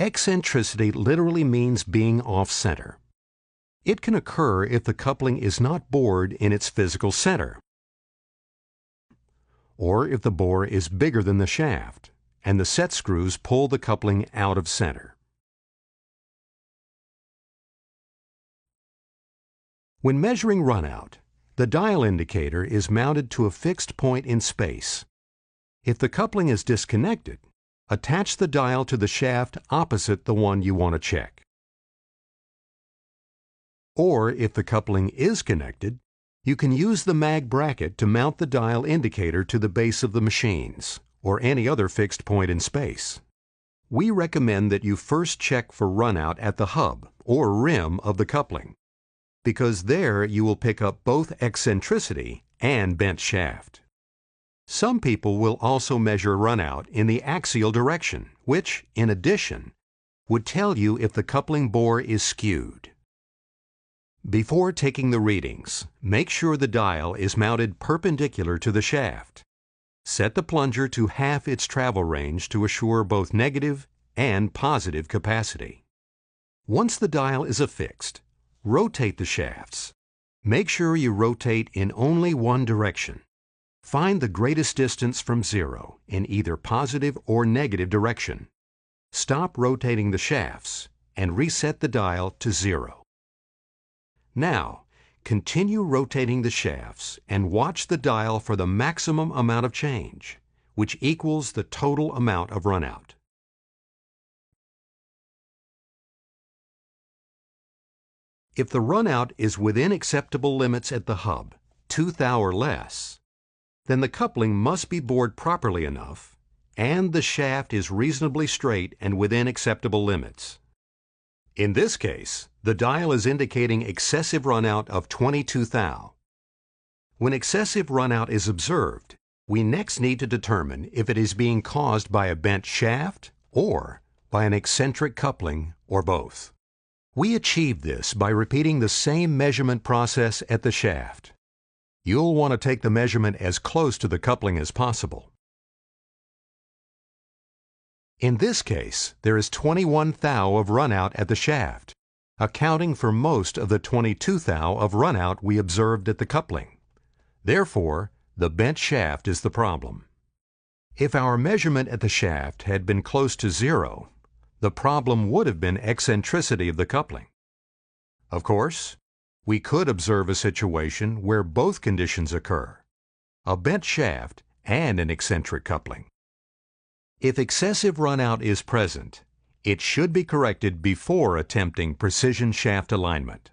Eccentricity literally means being off-center. It can occur if the coupling is not bored in its physical center, or if the bore is bigger than the shaft, and the set screws pull the coupling out of center. When measuring runout, the dial indicator is mounted to a fixed point in space. If the coupling is disconnected, attach the dial to the shaft opposite the one you want to check. Or if the coupling is connected, you can use the mag bracket to mount the dial indicator to the base of the machines, or any other fixed point in space. We recommend that you first check for runout at the hub, or rim, of the coupling, because there you will pick up both eccentricity and bent shaft. Some people will also measure runout in the axial direction, which, in addition, would tell you if the coupling bore is skewed. Before taking the readings, make sure the dial is mounted perpendicular to the shaft. Set the plunger to half its travel range to assure both negative and positive capacity. Once the dial is affixed, rotate the shafts. Make sure you rotate in only one direction. Find the greatest distance from zero in either positive or negative direction. Stop rotating the shafts and reset the dial to 0. Now, continue rotating the shafts and watch the dial for the maximum amount of change, which equals the total amount of runout. If the runout is within acceptable limits at the hub, 2 thou or less, then the coupling must be bored properly enough, and the shaft is reasonably straight and within acceptable limits. In this case, the dial is indicating excessive runout of 22 thou. When excessive runout is observed, we next need to determine if it is being caused by a bent shaft or by an eccentric coupling, or both. We achieve this by repeating the same measurement process at the shaft. You'll want to take the measurement as close to the coupling as possible. In this case, there is 21 thou of runout at the shaft, accounting for most of the 22 thou of runout we observed at the coupling. Therefore, the bent shaft is the problem. If our measurement at the shaft had been close to 0, the problem would have been eccentricity of the coupling. Of course, we could observe a situation where both conditions occur, a bent shaft and an eccentric coupling. If excessive runout is present, it should be corrected before attempting precision shaft alignment.